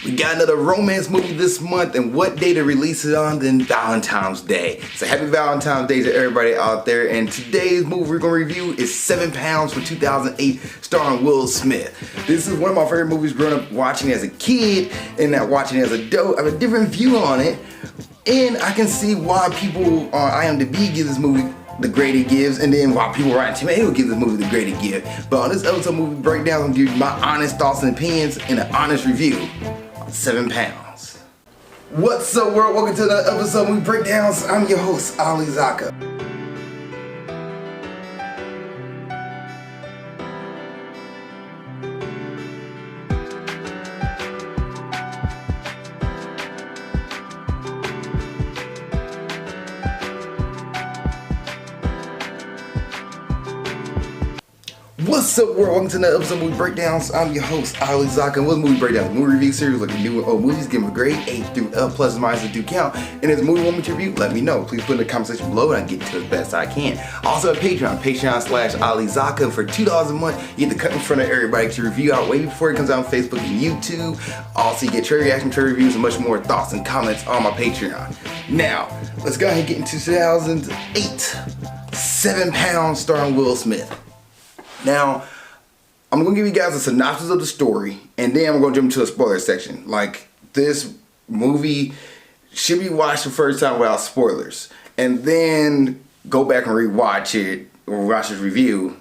We got another romance movie this month, and what day to release it on than Valentine's Day. So happy Valentine's Day to everybody out there, and today's movie we're going to review is 7 Pounds from 2008, starring Will Smith. This is one of my favorite movies growing up watching as a kid, and now watching as an adult. I have a different view on it, and I can see why people on IMDb give this movie the grade it gives, and then while people writing tomato give this movie the grade it gives. But on this episode movie breakdown, I'm gonna give you my honest thoughts and opinions in an honest review on 7 Pounds. What's up, world? Welcome to another episode of Movie Breakdowns. I'm your host, Ali Zakka. What's up, world? Welcome to another episode of Movie Breakdowns. I'm your host, Ali Zakka. What's Movie Breakdowns? Movie review series looking new and old movies, give them a grade, A through L, plus or minus do count. And if there's a movie you want me to review, let me know. Please put in the comment section below and I can get to it as best I can. Also at Patreon.com/Ali Zakka. For $2 a month, you get to cut in front of everybody to review out way before it comes out on Facebook and YouTube. Also, you get trailer reaction, trailer reviews, and much more thoughts and comments on my Patreon. Now, let's go ahead and get into 2008, 7 Pounds starring Will Smith. Now, I'm going to give you guys a synopsis of the story, and then I'm going to jump into a spoiler section. Like, this movie should be watched the first time without spoilers, and then go back and rewatch it or watch this review.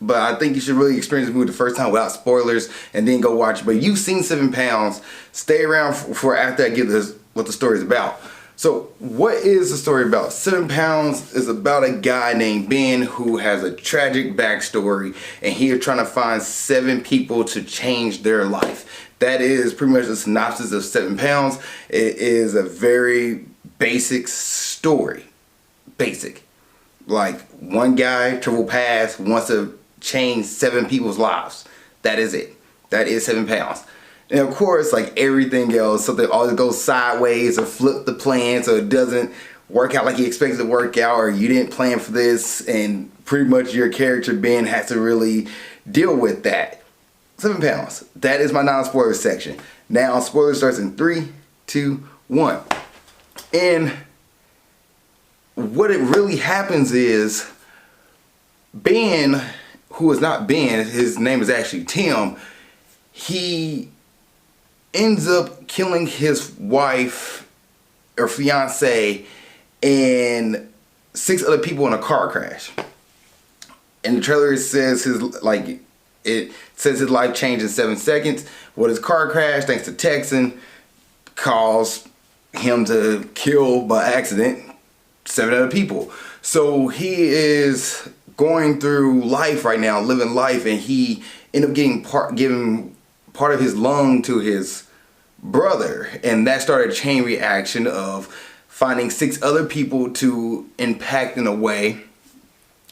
But I think you should really experience the movie the first time without spoilers, and then go watch it. But you've seen 7 Pounds, stay around for after I give this what the story is about. So what is the story about? 7 Pounds is about a guy named Ben who has a tragic backstory, and he is trying to find 7 people to change their life. That is pretty much the synopsis of 7 Pounds. It is a very basic story. Basic. Like, one guy, triple pass, wants to change 7 people's lives. That is it. That is 7 Pounds. And of course, like everything else, something always goes sideways or flip the plan so it doesn't work out like you expected to work out, or you didn't plan for this, and pretty much your character Ben has to really deal with that. 7 Pounds. That is my non-spoiler section. Now, spoiler starts in 3, 2, 1. And what it really happens is Ben, who is not Ben, his name is actually Tim, he ends up killing his wife or fiance and 6 other people in a car crash. And the trailer says his life changed in 7 seconds. Well, his car crash, thanks to Texan, caused him to kill by accident 7 other people. So he is going through life right now, living life, and he ended up giving part of his lung to his brother, and that started a chain reaction of finding 6 other people to impact in a way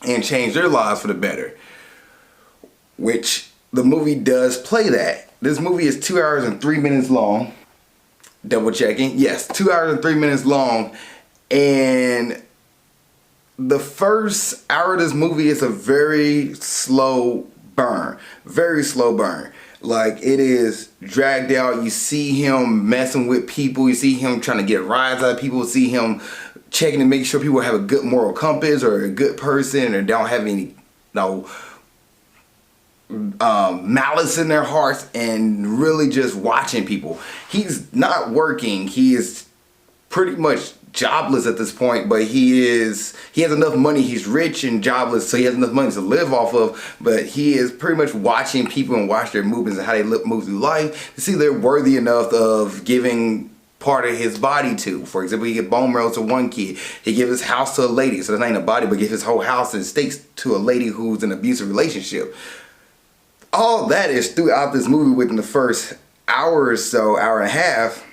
and change their lives for the better, which the movie does play that. This movie is 2 hours and 3 minutes long. Double checking. Yes, 2 hours and 3 minutes long, and the first hour of this movie is a very slow burn. Very slow burn. Like, it is dragged out. You see him messing with people. You see him trying to get rides out of people. You see him checking to make sure people have a good moral compass or a good person or don't have any malice in their hearts, and really just watching people. He's not working. He is pretty much jobless at this point, but he has enough money. He's rich and jobless, so he has enough money to live off of, but he is pretty much watching people and watch their movements and how they move through life to see they're worthy enough of giving part of his body to. For example, he get bone marrow to one kid. He give his house to a lady, so that's not a body, but give his whole house and estates to a lady who's in an abusive relationship. All that is throughout this movie within the first hour or so, hour and a half.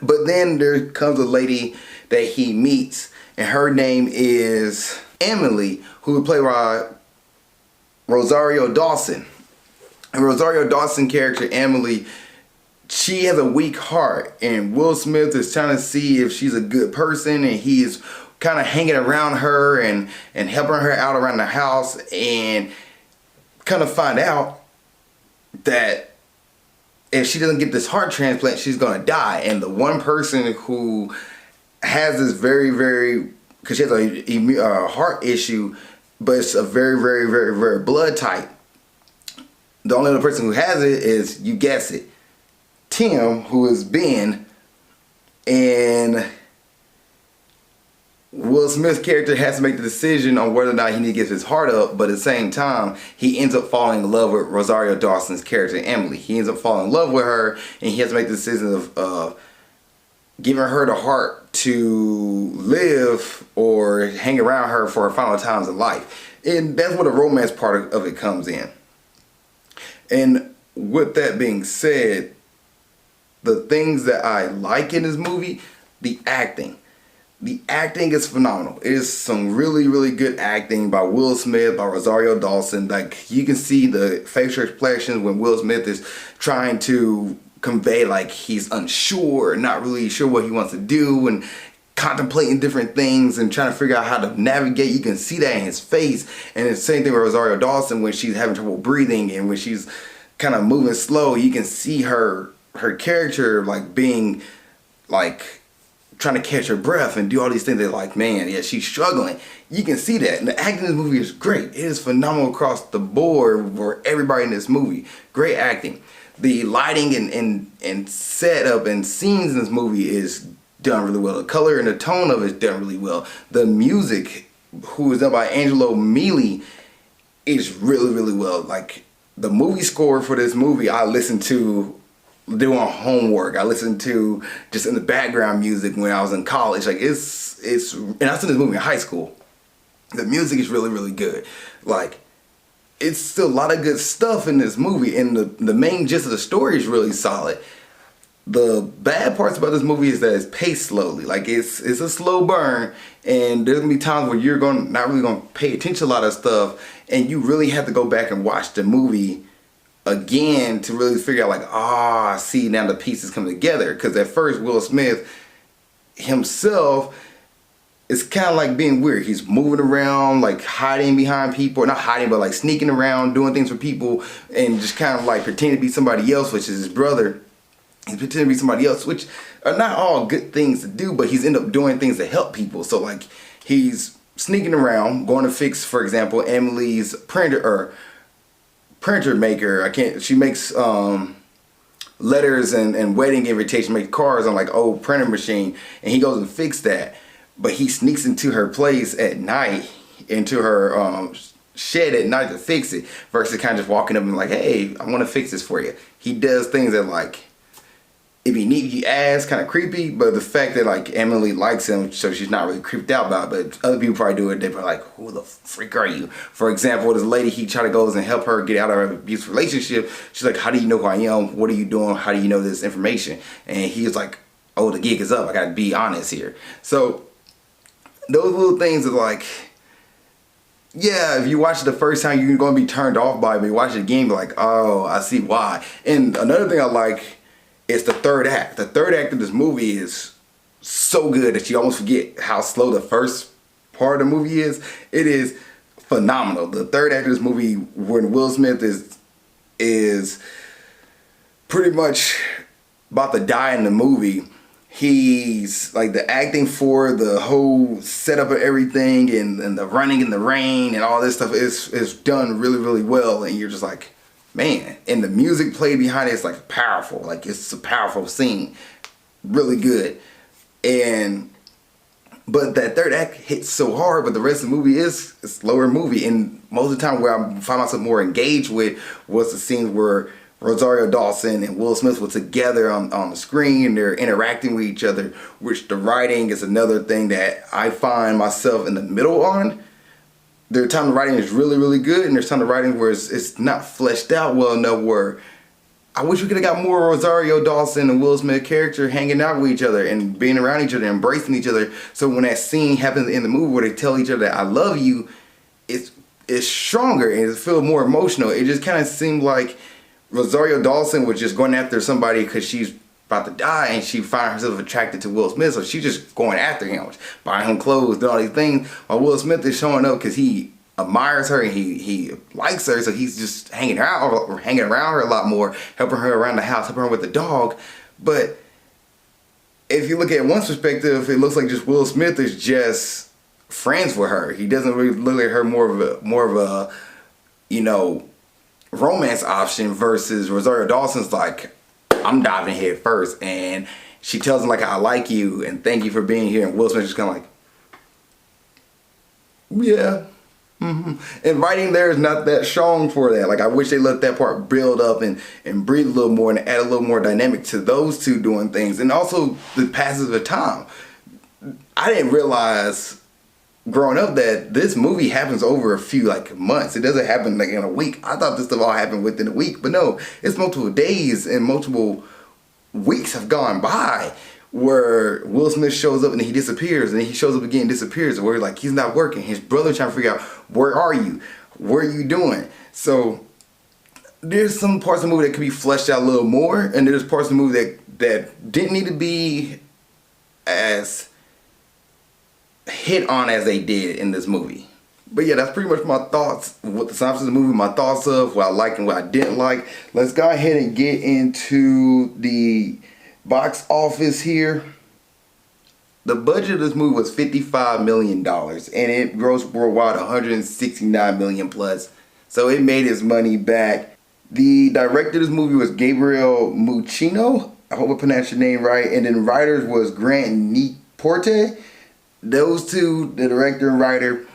But then there comes a lady that he meets, and her name is Emily, who would play by Rosario Dawson. And Rosario Dawson character, Emily, she has a weak heart, and Will Smith is trying to see if she's a good person, and he is kind of hanging around her and helping her out around the house, and kind of find out that if she doesn't get this heart transplant, she's gonna die. And the one person who has this very, because she has a heart issue, but it's a very blood type. The only other person who has it is, you guess it, Tim, who is Ben, and Will Smith's character has to make the decision on whether or not he needs to give his heart up, but at the same time, he ends up falling in love with Rosario Dawson's character, Emily. He ends up falling in love with her, and he has to make the decision of giving her the heart to live or hang around her for her final times in life. And that's where the romance part of it comes in. And with that being said, the things that I like in this movie, the acting. The acting is phenomenal. It is some really good acting by Will Smith, by Rosario Dawson. Like, you can see the facial expressions when Will Smith is trying to convey like he's unsure, not really sure what he wants to do, and contemplating different things and trying to figure out how to navigate. You can see that in his face. And it's the same thing with Rosario Dawson when she's having trouble breathing and when she's kind of moving slow. You can see her character like being like trying to catch her breath and do all these things. They're like, man, yeah, she's struggling. You can see that. And the acting in this movie is great. It is phenomenal across the board for everybody in this movie. Great acting. The lighting and setup and scenes in this movie is done really well. The color and the tone of it is done really well. The music, who is done by Angelo Mealy, is really well. Like, the movie score for this movie, I listened to doing homework. I listened to just in the background music when I was in college. Like, it's and I saw this movie in high school. The music is really good. Like, it's still a lot of good stuff in this movie, and the main gist of the story is really solid. The bad parts about this movie is that it's paced slowly. Like, it's a slow burn, and there's gonna be times where you're not really gonna pay attention to a lot of stuff, and you really have to go back and watch the movie again to really figure out like, I see now the pieces come together. Because at first Will Smith himself is kind of like being weird. He's moving around, like hiding behind people, not hiding, but like sneaking around, doing things for people, and just kind of like pretending to be somebody else, which is his brother. He's pretending to be somebody else, which are not all good things to do, but he's ended up doing things to help people. So like, he's sneaking around, going to fix, for example, Emily's printer maker. She makes letters and wedding invitations, makes cards on like old printer machine, and he goes and fix that. But he sneaks into her place at night, into her shed at night to fix it, versus kind of just walking up and like, hey, I want to fix this for you. He does things that like, if you need, you ask, kind of creepy, but the fact that like Emily likes him, so she's not really creeped out by it, but other people probably do it, they're like, who the freak are you? For example, this lady, he tried to go and help her get out of her abusive relationship. She's like, how do you know who I am? What are you doing? How do you know this information? And he's like, oh, the gig is up. I gotta be honest here. So those little things are like, yeah, if you watch it the first time, you're gonna be turned off by it, but you watch it again, be like, oh, I see why. And another thing I like, it's the third act. The third act of this movie is so good that you almost forget how slow the first part of the movie is. It is phenomenal. The third act of this movie, when Will Smith is pretty much about to die in the movie, he's like, the acting for the whole setup of everything and the running in the rain and all this stuff is done really well, and you're just like, man. And the music played behind it is like powerful. Like, it's a powerful scene. Really good. But that third act hits so hard, but the rest of the movie is a slower movie. And most of the time where I find myself more engaged with was the scenes where Rosario Dawson and Will Smith were together on the screen, and they're interacting with each other, which the writing is another thing that I find myself in the middle on. There's time the writing is really good, and there's time the writing where it's not fleshed out well enough, where I wish we could have got more Rosario Dawson and Will Smith character hanging out with each other and being around each other, embracing each other. So when that scene happens in the movie where they tell each other that I love you, it's stronger and it feels more emotional. It just kind of seemed like Rosario Dawson was just going after somebody because she's about to die, and she found herself attracted to Will Smith, so she's just going after him, buying him clothes, doing all these things, while Will Smith is showing up because he admires her and he likes her, so he's just hanging around her a lot more, helping her around the house, helping her with the dog. But if you look at one perspective, it looks like just Will Smith is just friends with her. He doesn't really look at her more of a you know, romance option, versus Rosario Dawson's like, I'm diving head first, and she tells him like, I like you and thank you for being here, and Will Smith just kind of like, yeah. And writing there is not that strong for that. Like, I wish they let that part build up and breathe a little more and add a little more dynamic to those two doing things. And also the passage of time. I didn't realize growing up that this movie happens over a few like months. It doesn't happen like in a week. I thought this stuff all happened within a week, but no, it's multiple days and multiple weeks have gone by where Will Smith shows up and then he disappears, and then he shows up again and disappears, where like he's not working. His brother trying to figure out, where are you? What are you doing? So there's some parts of the movie that could be fleshed out a little more, and there's parts of the movie that didn't need to be as hit on as they did in this movie. But yeah, that's pretty much my thoughts with the synopsis of the movie, my thoughts of what I liked and what I didn't like. Let's go ahead and get into the box office here. The budget of this movie was $55 million, and it grossed worldwide $169 million plus. So it made its money back. The director of this movie was Gabriel Muccino. I hope I pronounced your name right. And then writers was Grant Niporte. Those two, the director and writer,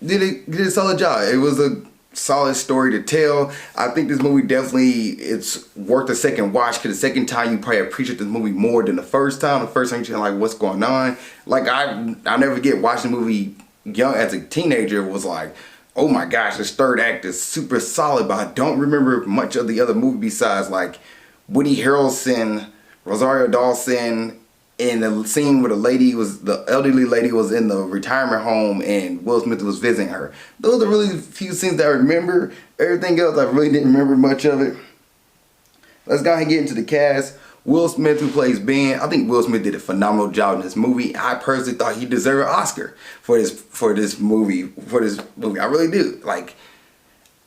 did a solid job. It was a solid story to tell. I think this movie definitely, it's worth a second watch, because the second time you probably appreciate this movie more than the first time. The first time you're like, what's going on? Like, I never forget watching the movie young as a teenager, was like, oh my gosh, this third act is super solid, but I don't remember much of the other movie besides like Woody Harrelson, Rosario Dawson, and the scene where the elderly lady was in the retirement home and Will Smith was visiting her. Those are really few scenes that I remember. Everything else, I really didn't remember much of it. Let's go ahead and get into the cast. Will Smith, who plays Ben, I think Will Smith did a phenomenal job in this movie. I personally thought he deserved an Oscar for this movie. I really do. Like,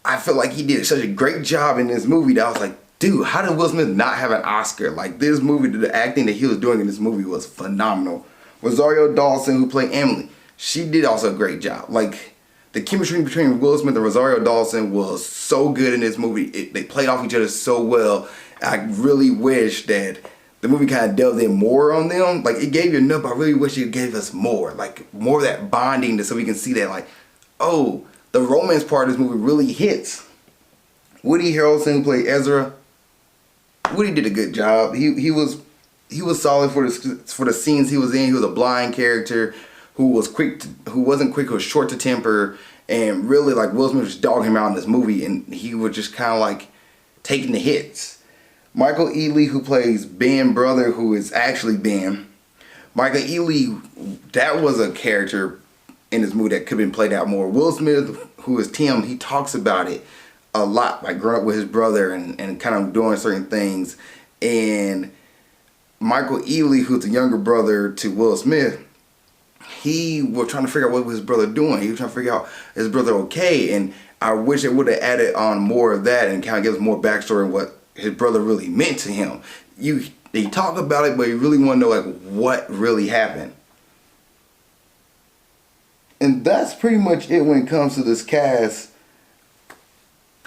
I feel like he did such a great job in this movie that I was like, dude, how did Will Smith not have an Oscar? Like, this movie, the acting that he was doing in this movie was phenomenal. Rosario Dawson, who played Emily, she did also a great job. Like, the chemistry between Will Smith and Rosario Dawson was so good in this movie. They played off each other so well. I really wish that the movie kind of delved in more on them. Like, it gave you enough, but I really wish it gave us more. Like, more of that bonding, so we can see that, like, oh, the romance part of this movie really hits. Woody Harrelson, who played Ezra, Woody did a good job. He was solid for the scenes he was in. He was a blind character who wasn't quick, who was short to temper, and really, like, Will Smith just dogged him out in this movie, and he was just kind of like taking the hits. Michael Ealy, who plays Ben brother, who is actually Ben. Michael Ealy, that was a character in this movie that could have been played out more. Will Smith, who is Tim, he talks about it a lot, like growing up with his brother and kind of doing certain things. And Michael Ealy, who's the younger brother to Will Smith, he was trying to figure out what was his brother doing. He was trying to figure out, is his brother okay? And I wish it would have added on more of that and kind of give us more backstory on what his brother really meant to him. They talk about it, but you really want to know, like, what really happened. And that's pretty much it when it comes to this cast.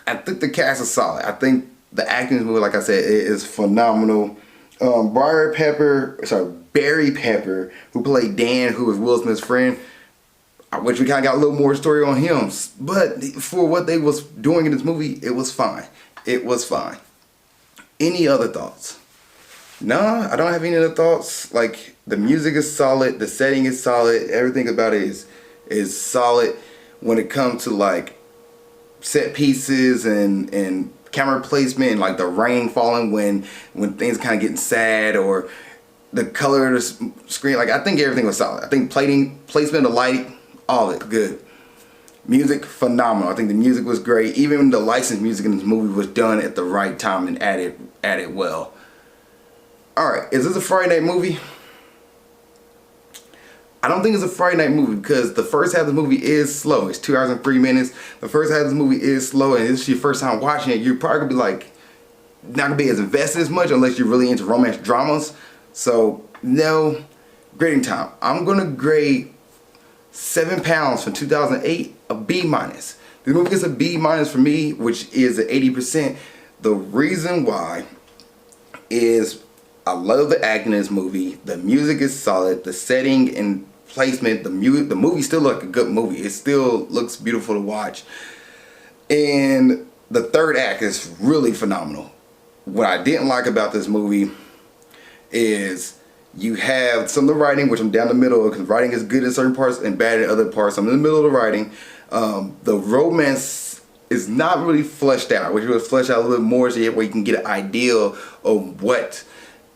I think the cast is solid. I think the acting in this movie, like I said, it is phenomenal. Barry Pepper, who played Dan, who was Will Smith's friend, I wish we kind of got a little more story on him. But for what they was doing in this movie, it was fine. It was fine. Any other thoughts? Nah, I don't have any other thoughts. Like, the music is solid, the setting is solid, everything about it is solid. When it comes to like set pieces and camera placement and like the rain falling when things kind of getting sad, or the color of the screen, like, I think everything was solid. I think placement of lighting, all of it good. Music, phenomenal. I think the music was great. Even the licensed music in this movie was done at the right time and added well. Alright, is this a Friday night movie? I don't think it's a Friday night movie because the first half of the movie is slow. It's 2 hours and 3 minutes. The first half of the movie is slow, and this is your first time watching it. You're probably gonna be like, not gonna be as invested as much unless you're really into romance dramas. So no, grading time. I'm gonna grade 7 Pounds from 2008 a B minus. This movie gets a B minus for me, which is an 80%. The reason why is I love the acting in this movie. The music is solid. The setting and placement, the movie still looks like a good movie. It still looks beautiful to watch. And the third act is really phenomenal. What I didn't like about this movie is you have some of the writing, which I'm down the middle, because writing is good in certain parts and bad in other parts. I'm in the middle of the writing. The romance is not really fleshed out. I wish it was fleshed out a little bit more so where you can get an idea of what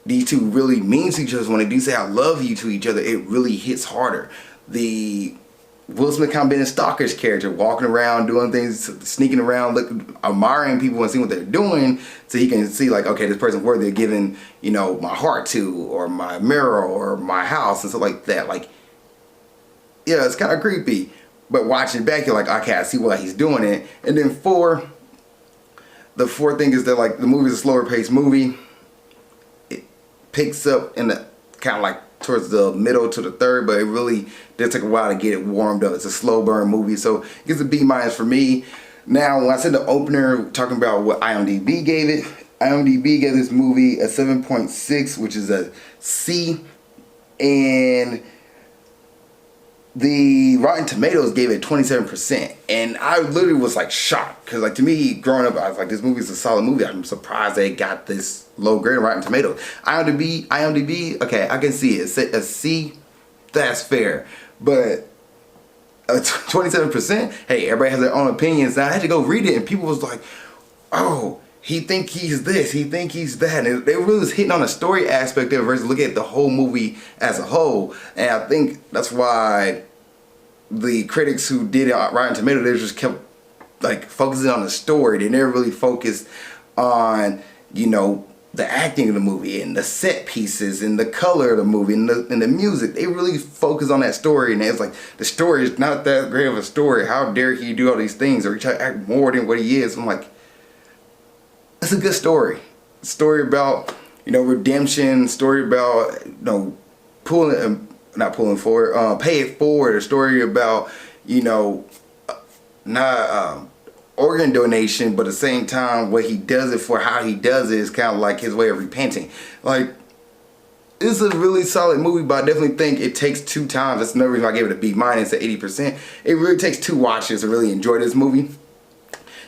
these two really mean to each other. When they do say I love you to each other, it really hits harder. The Will Smith kind of been a stalker's character, walking around, doing things, sneaking around, looking, admiring people and seeing what they're doing, so he can see like, okay, this person's worthy of giving, you know, my heart to, or my mirror, or my house, and stuff like that. Like, yeah, it's kind of creepy. But watching it back, you're like, okay, I see why he's doing it. And then the fourth thing is that like the movie's a slower paced movie. It picks up in the kind of like towards the middle to the third, but it really did take a while to get it warmed up. It's a slow burn movie, so it gets a B minus for me. Now, when I said the opener, talking about what IMDb gave it, IMDb gave this movie a 7.6, which is a C, and the Rotten Tomatoes gave it 27%, and I literally was like shocked, because like to me, growing up, I was like, this movie is a solid movie. I'm surprised they got this low grade on Rotten Tomatoes. IMDb, okay, I can see it. A C, that's fair, but 27%, hey, everybody has their own opinions. Now I had to go read it, and people was like, oh, he think he's this, he think he's that, and they really was hitting on the story aspect of it versus looking at the whole movie as a whole. And I think that's why the critics who did it on Rotten Tomatoes, they just kept like focusing on the story. They never really focused on, you know, the acting of the movie and the set pieces and the color of the movie and the music. They really focused on that story, and it's like, the story is not that great of a story. How dare he do all these things, or he try to act more than what he is. I'm like, it's a good story. Story about, you know, redemption. Story about, you know, pay it forward. A story about, you know, not organ donation, but at the same time, what he does it for, how he does it is kind of like his way of repenting. Like, it's a really solid movie, but I definitely think it takes 2 times. That's another reason I gave it a B minus at 80%. It really takes 2 watches to really enjoy this movie.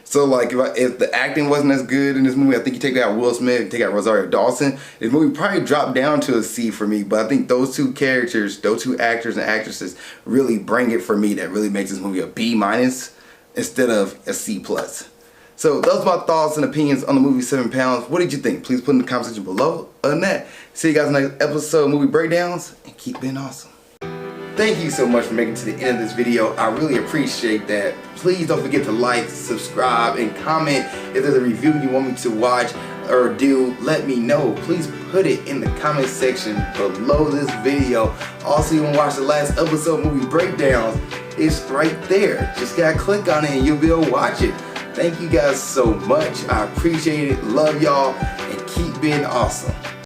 So like, if the acting wasn't as good in this movie, I think you take out Will Smith, you take out Rosario Dawson, this movie probably dropped down to a C for me. But I think those 2 characters, those 2 actors and actresses really bring it for me. That really makes this movie a B minus instead of a C plus. So those are my thoughts and opinions on the movie 7 Pounds. What did you think? Please put in the comment section below. Other than that, see you guys in the next episode of Movie Breakdowns, and keep being awesome. Thank you so much for making it to the end of this video. I really appreciate that. Please don't forget to like, subscribe, and comment. If there's a review you want me to watch or do, let me know. Please put it in the comment section below this video. Also, you want to watch the last episode of Movie Breakdowns, it's right there. Just gotta click on it and you'll be able to watch it. Thank you guys so much. I appreciate it. Love y'all, and keep being awesome.